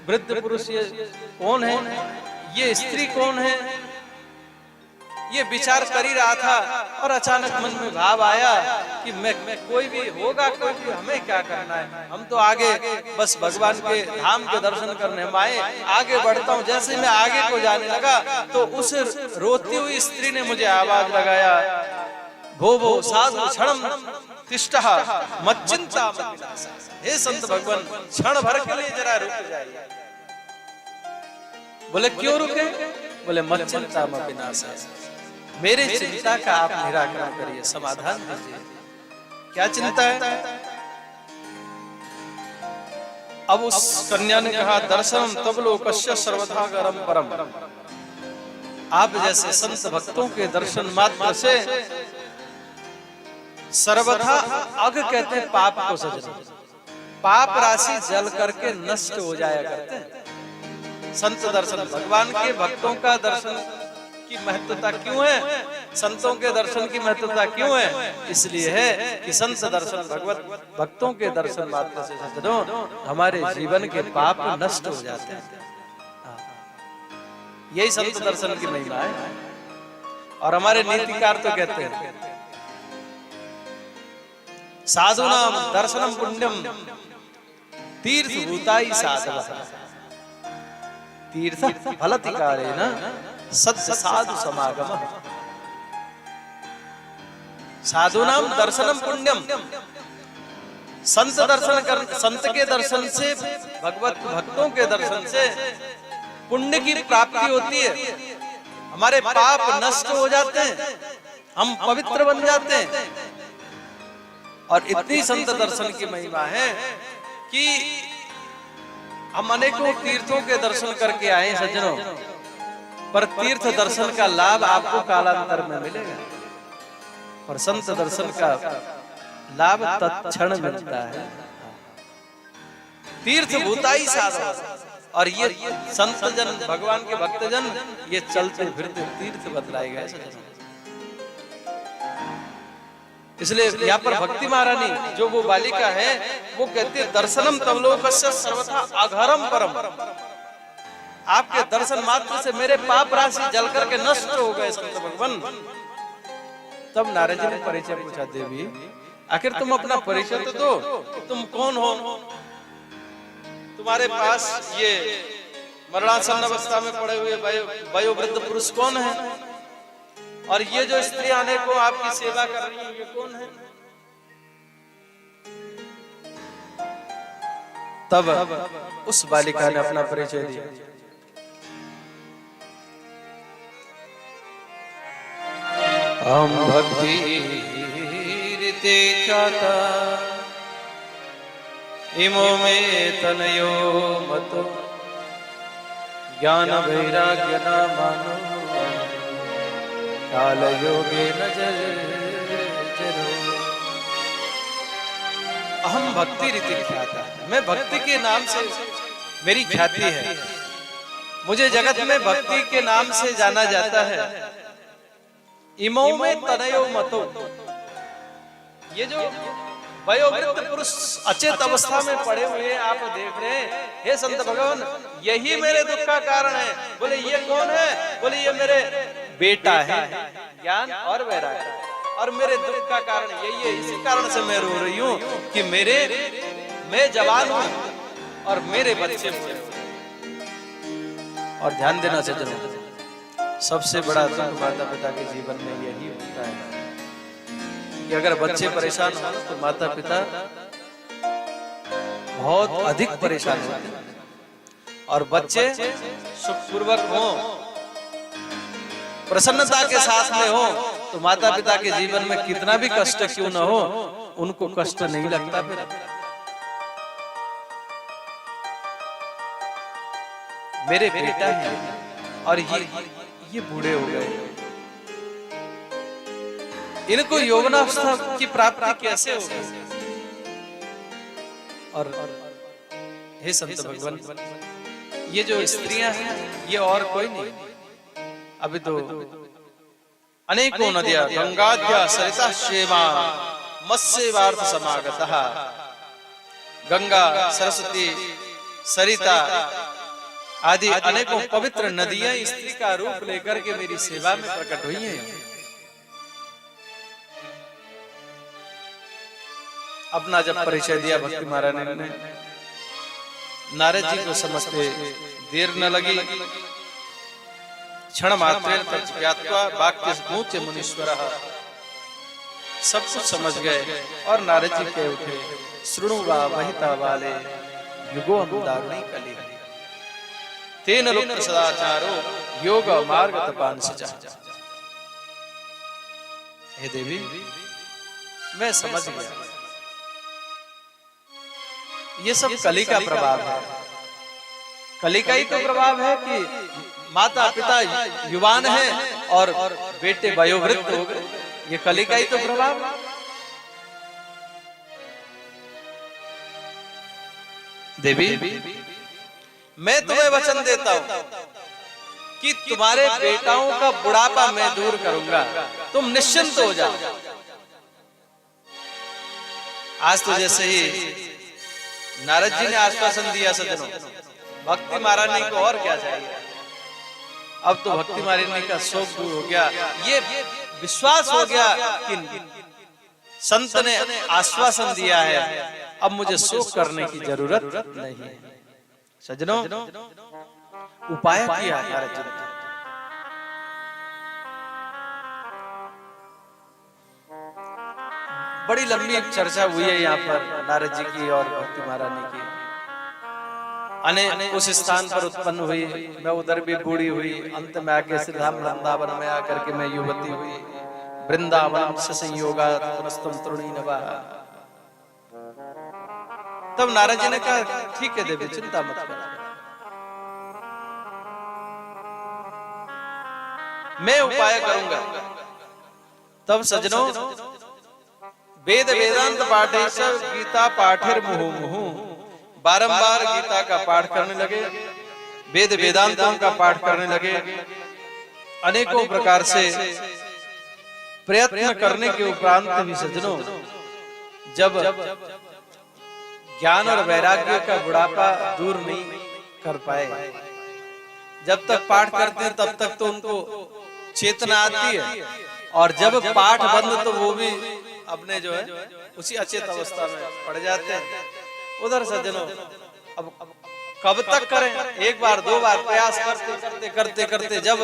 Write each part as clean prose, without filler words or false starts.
वृद्ध पुरुष ये कौन है, ये स्त्री कौन है, ये विचार कर ही रहा था और अचानक मन में भाव आया कि मैं कोई भी होगा, कोई भी, हमें क्या करना है, हम तो आगे बस भगवान के धाम के दर्शन करने हम आए, आगे बढ़ता हूँ। जैसे मैं आगे को जाने लगा तो उस रोती हुई स्त्री ने मुझे आवाज लगाया, भो भो साधु क्षणम तिष्ठः मच्चिंता मत विनाशः। हे संत भगवान, क्षण भर के लिए जरा रुक जाइए। बोले क्यों रुके? बोले मच्चिंता मत विनाशः, मेरे चिंता का आप निराकरण करिए, समाधान दीजिए। क्या चिंता है? अब उस कन्या ने कहा, दर्शनम तब लोकस्य सर्वथा गरम परम। आप जैसे संत भक्तों के दर्शन मात्र से सर्वथा, अग कहते हैं पाप को सजना, पाप राशि जल करके नष्ट हो जाया करते हैं। संत दर्शन, भगवान के भक्तों का दर्शन की महत्वता क्यों है, संतों के दर्शन की महत्वता क्यों है? इसलिए है कि संत दर्शन, भगवत भक्तों के दर्शन मात्र से सज्जनों हमारे जीवन के पाप नष्ट हो जाते हैं। यही संत दर्शन की महिमा है। और हमारे नीतिकार तो कहते हैं, साधुनाम दर्शनम पुण्यम तीर्थ भूताई साधव, तीर्थ फलतिकारेण सत्य साधु समागम। साधुनाम दर्शनम पुण्यम, संत दर्शन कर, संत के दर्शन से, भगवत भक्तों के दर्शन से पुण्य की प्राप्ति होती है, हमारे पाप नष्ट हो जाते हैं, हम पवित्र बन जाते हैं। और इतनी संत दर्शन की महिमा है कि हम अनेकों तीर्थों के दर्शन करके आए सज्जनों, पर तीर्थ दर्शन का लाभ आपको कालांतर में मिलेगा, पर संत दर्शन का लाभ तत्क्षण मिलता है। तीर्थ भूताई साधव, और ये संत जन, भगवान के भक्त जन, ये चलते फिरते तीर्थ बतलाए गए सज्जनों। इसलिए यहाँ पर भक्ति महारानी जो वो बालिका है, वो कहती है, दर्शनम तवलोकस्य सर्वथा अघरम परम। आपके दर्शन मात्र से मेरे पाप राशि जल करके नष्ट हो गए संत भगवान। तब नारद जी ने परिचय पूछा, देवी आखिर तुम अपना परिचय तो दो, तुम कौन हो? तुम्हारे पास ये मरणासन्न अवस्था में पड़े हुए वयोवृद्ध पुरुष कौन है? और ये जो स्त्री आने को आपकी सेवा कर रही है, ये कौन है? तब उस बालिका ने अपना परिचय दिया। हम भक्ति रीते चाता इमो में तनयो मतो ज्ञान वैराग्य न मानो काल योगे नजर जरो। अहम भक्ति रीति ख्याता, मैं भक्ति के नाम से मेरी ख्याति है, मुझे जगत में भक्ति के नाम से जाना जाता है। इमो में तनयो मतो, ये जो वयोवृद्ध पुरुष अचेत अवस्था में पड़े हुए आप देख रहे हैं, हे संत भगवान, यही मेरे दुख का कारण है। बोले ये कौन है? बोले ये मेरे बेटा है, ज्ञान और वैराग्य, और मेरे दुख का कारण यही है। इसी कारण से मैं रो रही हूँ कि मैं जवान हूँ और मेरे बच्चे बुरे। और ध्यान देना चाहिए, सबसे बड़ा दुख माता पिता के जीवन में यही होता है कि अगर बच्चे परेशान हो तो माता पिता बहुत अधिक परेशान होते हैं, और बच्चे सुखपूर्वक हो, प्रसन्नता के साथ में हो, तो माता पिता के जीवन में कितना भी कष्ट क्यों न हो, उनको कष्ट नहीं लगता। फिर मेरे बेटा है और ये बूढ़े हो गए, इनको यौवनावस्था की प्राप्ति कैसे होगी? और हे संत भगवान, ये जो स्त्रियां हैं ये और कोई नहीं, अभी तो अनेकों नदियां, गंगाद्या सरिता शेमा मत्स्यवार्थ समागतः, गंगा सरस्वती सरिता आदि अनेकों पवित्र नदियां स्त्री का रूप लेकर के मेरी सेवा में प्रकट हुई हैं। अपना जब परिचय दिया भक्ति महाराज ने, नारद जी को समझते देर न लगी। क्षण मात्रेण तज्ज्ञात्वा वाक्यमुच्य मुनीश्वरः, सब कुछ समझ गए और नारद जी कह उठे, शृणु वा महिता वाले युगो दारुणी कली, तेन लुप्त सदाचारो योग मार्ग तपांसि। हे देवी, मैं समझ गया ये सब कली का प्रभाव है। कली का ही तो प्रभाव है कि माता पिता युवान हैं और बेटे वयोवृद्ध हो गए। ये कली का ही तो प्रभाव है। देवी, मैं तुम्हें वचन देता हूं कि तुम्हारे बेटाओं का बुढ़ापा मैं दूर करूंगा, तुम निश्चिंत हो जाओ। आज तो जैसे ही नारद जी ने आश्वासन दिया सज्जनों, भक्ति महारानी को और क्या चाहिए। अब तो भक्ति महारानी का शोक दूर हो गया, ये विश्वास हो गया कि संत ने आश्वासन दिया है, अब मुझे शोक करने की जरूरत नहीं है। सज्जनों, उपाय किया नारद जी ने। बड़ी लंबी चर्चा हुई है यहाँ पर नारद जी की और भक्ति महारानी की। उस स्थान पर उत्पन्न हुई, मैं उधर भी बूढ़ी हुई, अंत में आके श्री धाम वृंदावन में आकर के मैं युवती हुई। वृंदावन से संयोगा पुनस्तम तरुणी नवा। तब नारद जी ने कहा, ठीक है देवी, चिंता मत कर, मैं उपाय करूंगा। तब सज्जनों, वेद वेदांत पाठेश गीता पाठिर मुहु मुहु, बारंबार गीता का पाठ करने लगे, वेद वेदांतों का पाठ करने लगे। अनेकों प्रकार से प्रयत्न करने के उपरांत भी सज्जनों, जब ज्ञान और वैराग्य का बुढ़ापा दूर नहीं कर पाए, जब तक पाठ करते हैं तब तक तो उनको चेतना आती है, और जब पाठ बंद तो वो भी अपने जो है उसी अचेत अवस्था में पड़ जाते हैं। उधर सज्जनों, अब कब तक करें, एक बार दो बार प्रयास करते करते करते करते जब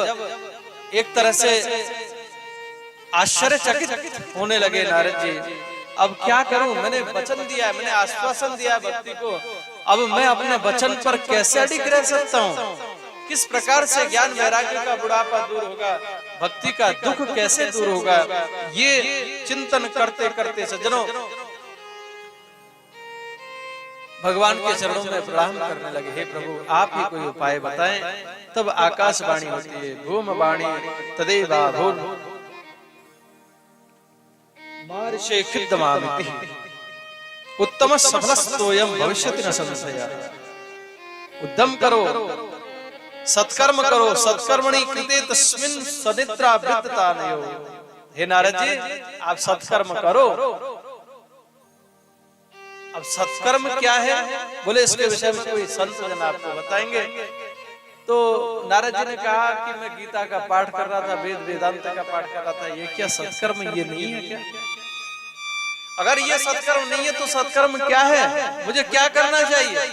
एक तरह से आश्चर्यचकित होने लगे नारद जी, अब क्या करूं, मैंने वचन दिया है, मैंने आश्वासन दिया भक्ति को, अब मैं अपने वचन पर कैसे अडिग रह सकता हूं, किस प्रकार से ज्ञान वैराग्य का बुढ़ापा दूर होगा, भक्ति का दुख कैसे दूर होगा, ये चिंतन करते करते सज्जनों भगवान के चरणों में प्रणाम करने लगे। हे प्रभु, आप ही कोई उपाय बताएं। तब आकाशवाणी होती है, भूम वाणी तदेवा भूम महर्षि खिद्यमामिति उत्तम सफलस्तोयं भविष्यति न संशयः। उद्यम करो, सत्कर्म करो, सत्कर्मणि कृते तस्मिन् सनिद्रा वृत्ततानयो। हे नारद जी, आप सत्कर्म करो। अब सत्कर्म क्या है, बोले इसके विषय में कोई संत जन आपको बताएंगे। तो नारद जी ने कहा कि मैं गीता का पाठ कर रहा था, वेद वेदांत का पाठ कर रहा था, ये क्या सत्कर्म ये नहीं है क्या? अगर ये सत्कर्म नहीं है तो सत्कर्म क्या है, मुझे क्या करना चाहिए?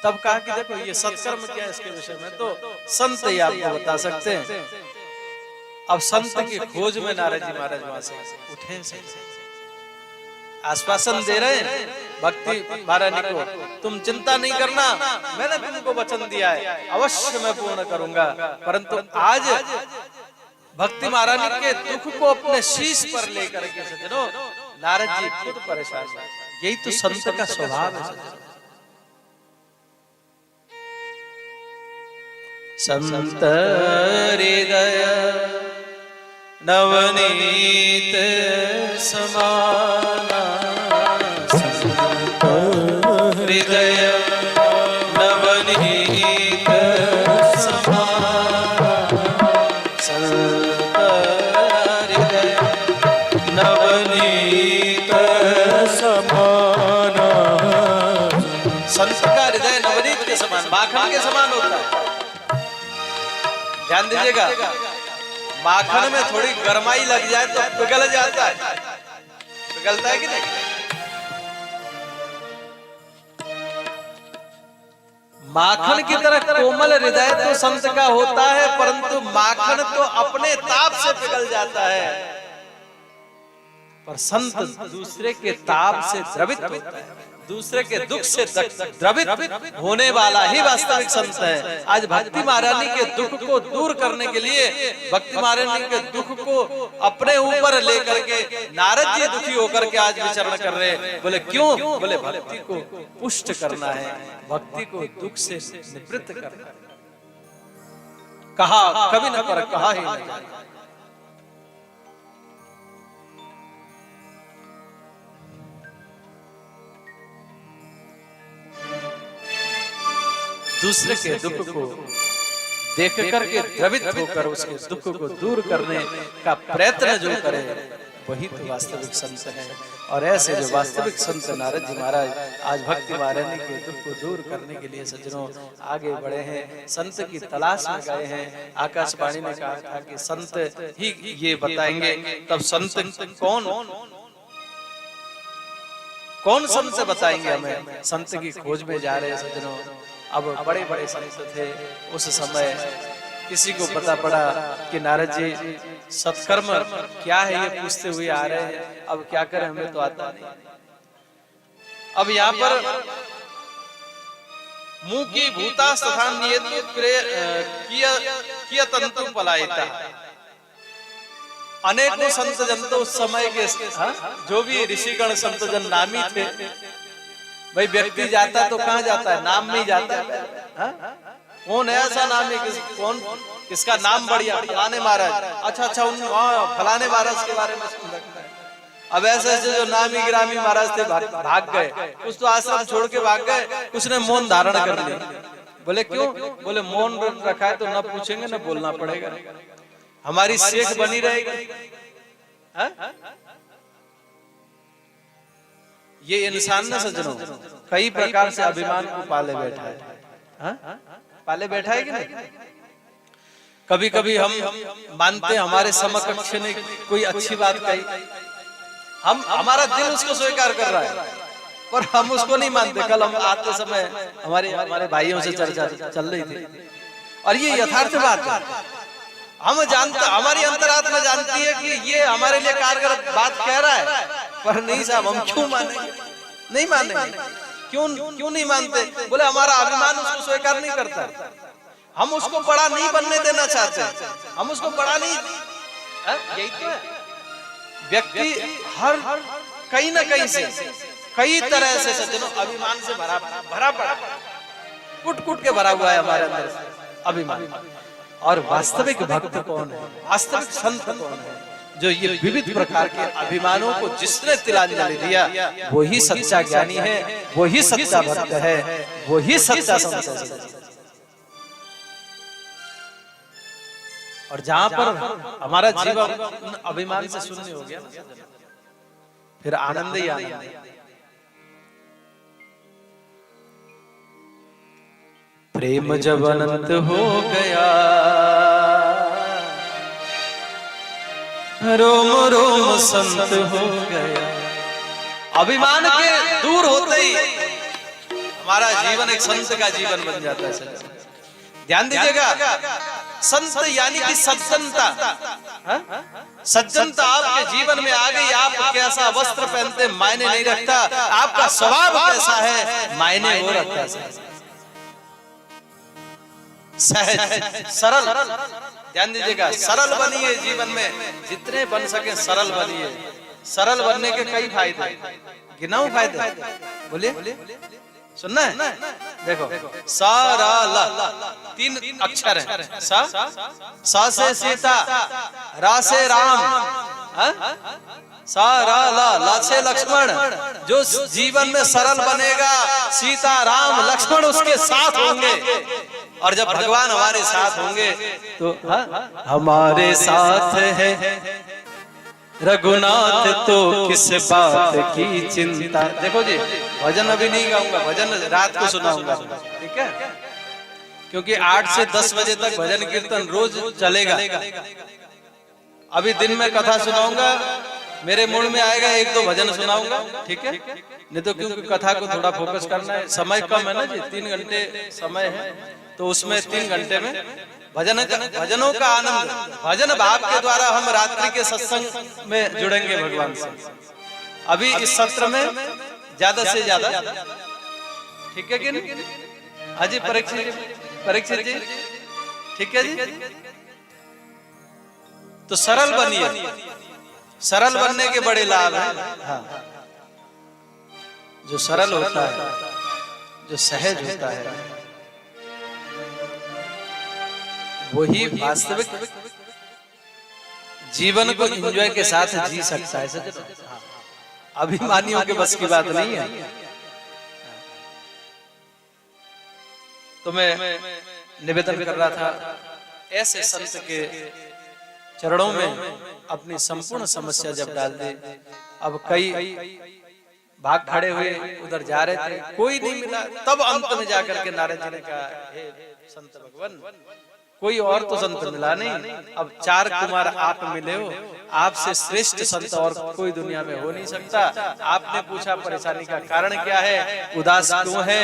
तब कहा कि देखो ये सत्कर्म क्या है, इसके विषय में तो संत ही आपको बता सकते हैं। अब संत की खोज में नारद जी महाराज वहां से उठे, आश्वासन दे रहे हैं भक्ति महारानी को, तुम चिंता नहीं करना, मैंने तुमको वचन दिया है, अवश्य मैं पूर्ण करूंगा। परंतु आज भक्ति महारानी के दुख को अपने शीश पर लेकर के सज्जनों नारद जी खुद परेशान है। यही तो संत का स्वभाव है। संत हृदय नवनीत समाना, संत हृदय नवनीत समाना, संत हृदय नवनीत समाना। संत का हृदय नवनीत के समान, माखन के समान होता है। ध्यान दीजिएगा, माखन में थोड़ी गरमाई लग जाए तो पिघल जाता है, पिघलता है कि नहीं? माखन की तरह कोमल हृदय तो संत का होता है, परंतु माखन तो अपने ताप से पिघल जाता है, पर संत दूसरे के ताप से द्रवित होता है, दूसरे के दुख से द्रवित होने वाला ही वास्तविक संत है। आज भक्ति महारानी के दुख को दूर करने के लिए, भक्ति महारानी के दुख को अपने ऊपर लेकर के नारद जी दुखी होकर के आज विचरण कर रहे हैं। बोले क्यों? बोले भक्ति को पुष्ट करना है, भक्ति को दुख से निवृत्त करना है। कहा कभी न पर कहा ही नहीं। दूसरे के दुख को देख करके द्रवित होकर उसके दुख को दूर करने का प्रयत्न जो करे वही तो वास्तविक संत है। और ऐसे जो वास्तविक संत नारद जी महाराज आज भक्ति महारानी के दुख को दूर करने के लिए सज्जनों आगे बढ़े हैं, संत की तलाश में गए हैं। आकाशवाणी ने कहा था कि संत ही ये बताएंगे, तब संत कौन संत से बताएंगे हमें? संत की खोज में जा रहे हैं सज्जनों। अब बड़े बड़े संत थे उस समय, किसी को पता पड़ा कि नारद जी सत्कर्म क्या है ये पूछते हुए आ रहे हैं, अब क्या करें, हमें तो आता नहीं। अब यहाँ पर मुंह की भूता स्थान किया तंतु पलायिता, अनेकों संत जन तो उस समय के जो भी ऋषिगण संत जन नामी थे। भाई व्यक्ति जाता तो कहाँ जाता है? नाम में ही जाता है। कौन है ऐसा नामी? कौन किसका नाम बढ़िया? फलाने महाराज। अच्छा उन फलाने महाराज के बारे में सुन रखा है। अब ऐसे जो नामी ग्रामी महाराज थे भाग गए, कुछ तो आश्रम छोड़ के भाग गए, कुछ ने मौन धारण कर लिया। बोले क्यों? बोले मौन रखा है तो न पूछेंगे न बोलना पड़ेगा, हमारी सेख बनी रहेगी। ये इंसान न सज्जनों कई प्रकार से अभिमान को पाले बैठा है, पाले बैठा है कि नहीं? कभी कभी हम मानते हमारे समकक्ष ने कोई अच्छी बात कही, हमारा दिल उसको स्वीकार कर रहा है, पर हम उसको नहीं मानते। कल हम आते समय हमारे भाइयों से चर्चा चल रही थी, और ये यथार्थ बात है। हम जानते, हमारी अंतरात्मा जानती है कि ये हमारे लिए कारगर बात कह रहा है, पर नहीं साहब हम क्यों मानेंगे? नहीं मानेंगे। क्यों नहीं मानते? बोले हमारा अभिमान उसको स्वीकार नहीं करता, हम उसको बड़ा नहीं बनने देना चाहते, हम उसको बड़ा नहीं। यही तो है, व्यक्ति हर कहीं ना कहीं से कई तरह से सज्जनों अभिमान से भरा पड़ा, कुट के भरा हुआ है हमारे अंदर अभिमान। और वास्तविक भक्त कौन है? वास्तविक संत कौन है? जो ये विविध प्रकार के अभिमानों को जिसने तिलांजलि दिया वही सच्चा ज्ञानी है, वही सच्चा भक्त है, वही सच्चा संत है। और जहां पर हमारा जीवन अभिमान से शून्य हो गया, फिर आनंद ही आनंद है। प्रेम जब अनंत हो गया, रोम रोम संत हो गया। अभिमान के दूर होते ही हमारा जीवन एक संत का जीवन बन जाता है। ध्यान दीजिएगा, संत यानी कि सज्जनता। सज्जनता आपके जीवन में आ गई। आप कैसा वस्त्र पहनते मायने नहीं रखता, आपका स्वभाव कैसा है मायने हो रखता है। सहज सरल, ध्यान दीजिएगा, सरल बनिए जीवन में, जितने बन सके सरल बनिए। सरल बनने के कई फायदे, गिनाऊं फायदे? बोलिए, सुनना है? देखो, सरल 3 अक्षर है। सा से सीता, रा से राम, सरल, ला से लक्ष्मण। जो जीवन में सरल बनेगा, सीता राम लक्ष्मण उसके साथ होंगे। और जब भगवान हमारे साथ होंगे तो हमारे साथ है रघुनाथ तो किस बात की चिंता। देखो जी, भजन अभी नहीं गाऊंगा, भजन रात को सुनाऊंगा, ठीक है? क्योंकि 8 से 10 बजे तक भजन कीर्तन रोज चलेगा। अभी दिन में कथा सुनाऊंगा, मेरे मूड में आएगा 1-2 भजन सुनाऊंगा, ठीक है? नहीं तो क्योंकि कथा को थोड़ा फोकस करना है, समय कम है ना जी, 3 घंटे समय है, तो उसमें 3 घंटे में भजनों का आनंद, भजन भाव के द्वारा हम रात्रि के सत्संग में जुड़ेंगे भगवान से। अभी इस सत्र में ज्यादा से ज्यादा, ठीक है कि नहीं? हाजी परीक्षित जी, ठीक है जी? तो सरल बनिए, सरल बनने के बड़े लाभ हैं। हाँ, जो सरल होता है, जो सहज होता है, वही वास्तविक जीवन को एंजॉय के साथ जी सकता है। अभिमानियों के बस की बात नहीं है। तो मैं निवेदन कर रहा था, ऐसे संत के चरणों में अपनी संपूर्ण समस्या जब डाल दी। अब कई भाग खड़े हुए उधर जा रहे थे, कोई नहीं मिला, तब अंत में जाकर के नारद जी ने कहा, हे संत भगवान, कोई और तो संत मिला नहीं, अब 4 कुमार आप मिले हो, आपसे श्रेष्ठ संत और कोई दुनिया में हो नहीं सकता। आपने पूछा परेशानी का कारण क्या है, उदास क्यों है,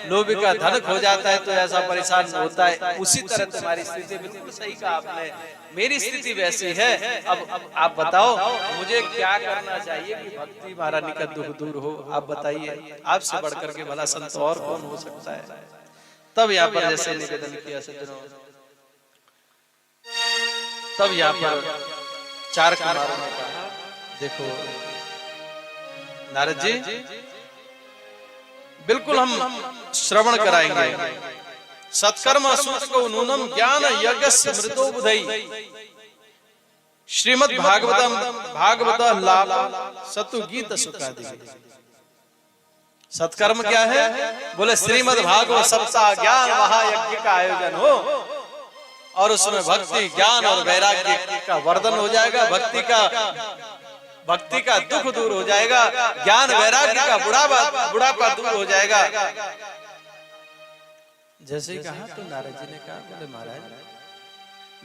लोभ का धन खो जाता है तो ऐसा परेशान होता है, उसी तरह तुम्हारी स्थिति बिल्कुल सही कहा आपने, मेरी स्थिति वैसी है। अब आप बताओ मुझे क्या करना चाहिए कि भक्ति महारानी का दुख दूर हो, आप बताइए, आपसे बढ़कर के भला संत और कौन हो सकता है। तब यहाँ पर जैसे निवेदन किया सज्जनों, तब यहाँ पर 4 कुमारों ने कहा, देखो नारद जी, बिल्कुल हम श्रवण कराएंगे, सत्कर्म असूत को नूनम ज्ञान यज्ञ स्मृतो बुधई, श्रीमद् भागवत लाभ सतु गीत सुखादि। सत्कर्म क्या है? बोले श्रीमद् भागवत सप्ताह ज्ञान महायज्ञ का आयोजन हो, और उसमें भक्ति ज्ञान और वैराग्य का वर्धन हो जाएगा, भक्ति का दुख दूर हो जाएगा, ज्ञान वैराग्य का बुढ़ापा दूर हो जाएगा। जैसे ही कहा तो नारद जी ने कहा, बोले महाराज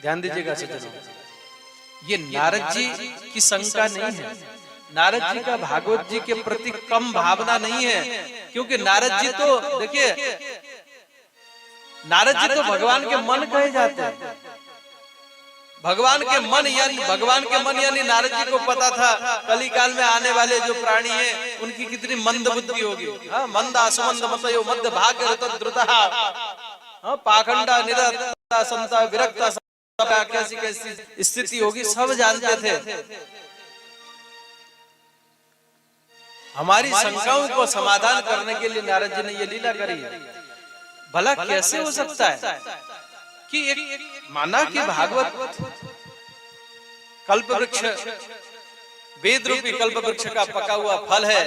ध्यान दीजिएगा सज्जनों, ये नारद जी की शंका नहीं है, नारद जी का भागवत जी के प्रति कम भावना नहीं है, क्योंकि नारद जी तो देखिए, नारद जी तो भगवान के मन कहे जाते हैं। भगवान के मन यानी नारद जी को पता था कली काल में आने वाले जो प्राणी हैं उनकी कितनी मंद बुद्धि होगी। हाँ, मंद असमंद मतयो मध्य भाग द्रुतः, हाँ, पाखंडा निरता संता विरक्ता कैसी कैसी स्थिति होगी, सब जानते थे। हमारी शंकाओं को समाधान करने के लिए नारद जी ने ये लीला करी है। भला कैसे हो सकता है कि एक माना कि भागवत कल्प वृक्ष, वेद रूपी कल्प वृक्ष का पका हुआ फल है,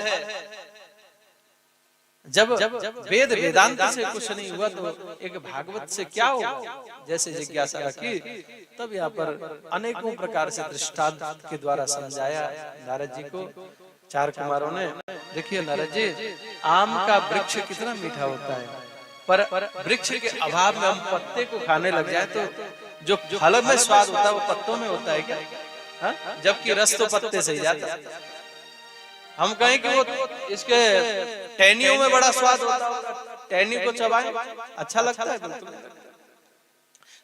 जब वेद वेदांत से कुछ नहीं हुआ तो एक भागवत से क्या होगा, जैसे जिज्ञासा रखी। तब यहाँ पर अनेकों प्रकार से दृष्टांत के द्वारा समझाया नारद जी को 4 कुमारों ने। देखिए नारद जी, आम का वृक्ष कितना मीठा होता है, पर वृक्ष के अभाव में हम पत्ते को खाने लग जाए तो जो फल में स्वाद होता है वो पत्तों में होता है क्या? हाँ? जबकि रस तो पत्ते से ही जाता है। हम कहें कि वो इसके टहनियों में बड़ा स्वाद होता है, टहनी को चबाएं अच्छा लगता है, बिल्कुल।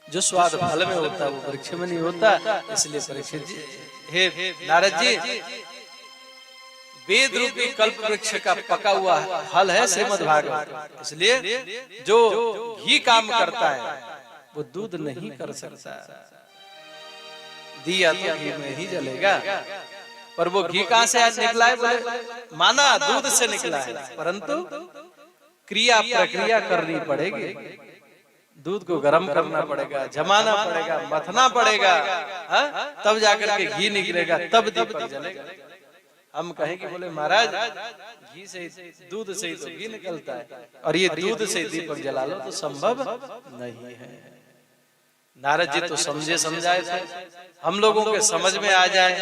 जो स्वाद फल में होता है वो वृक्ष में नहीं होता। इसलिए परीक्षित जी, हे नारद जी, वेद रूपी कल्प वृक्ष का पका हुआ फल है श्रीमद् भागवत, इसलिए जो घी काम करता है वो दूध नहीं कर सकता। दिया तो घी में ही जलेगा, पर वो घी कहां से निकला है? बोले माना दूध से निकला है, परंतु क्रिया प्रक्रिया करनी पड़ेगी, दूध को गर्म करना पड़ेगा, जमाना पड़ेगा, मथना पड़ेगा, तब जाकर के घी निकलेगा, तब दीपक जलेगा। हम कहें कि बोले महाराज घी से दूध से ही तो घी निकलता है, और ये दूध से दीपक जला लो तो संभव नहीं है। नारद जी तो समझे समझाए थे, हम लोगों के समझ में आ जाए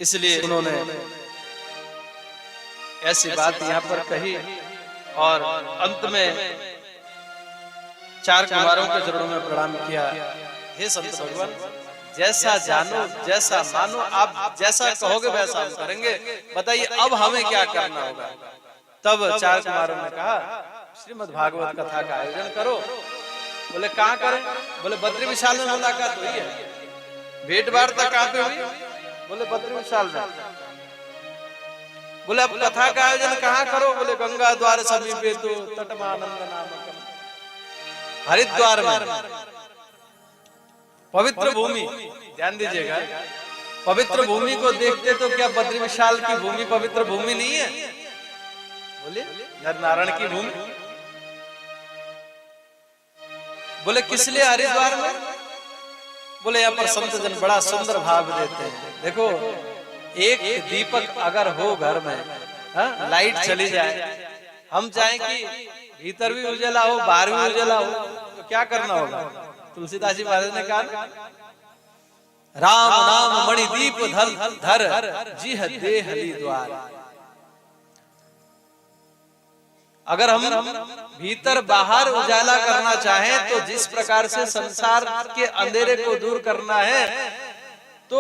इसलिए उन्होंने ऐसी बात यहाँ पर कही और अंत में 4 कुमारों के चरणों में प्रणाम किया। हे संत भगवान, जैसा जानो जैसा मानो, आप जैसा कहोगे वैसा हम करेंगे, बताइए अब हमें क्या करना होगा। तब 4 कुमारों ने कहा, श्रीमद् भागवत कथा का आयोजन करो। बोले कहाँ करें? बोले बद्री विशाल में मुलाकात हुई है। भेंट वार्ता कहाँ पे हुई? बोले बद्री विशाल में। बोले अब कथा का आयोजन कहाँ करो? बोले गंगा द्वार समीपे तो तटमानंद नामकम, हरिद्वार में, पवित्र भूमि। ध्यान दीजिएगा, पवित्र भूमि को देखते तो क्या बद्री विशाल की भूमि पवित्र भूमि नहीं है? बोले नर नारायण की भूमि। बोले किस लिए हरिद्वार में? बोले यहाँ पर संत जन बड़ा सुंदर भाव देते हैं। देखो, एक दीपक अगर हो घर में, लाइट चली जाए, हम चाहें कि भीतर भी उजाला हो बाहर भी उजाला हो, तो क्या करना होगा? तुलसीदास जी महाराज ने कहा, राम नाम मणिदीप धर जिह देह हरिद्वार। अगर हम भीतर बाहर उजाला करना चाहें तो जिस प्रकार से संसार के अंधेरे को दूर करना है,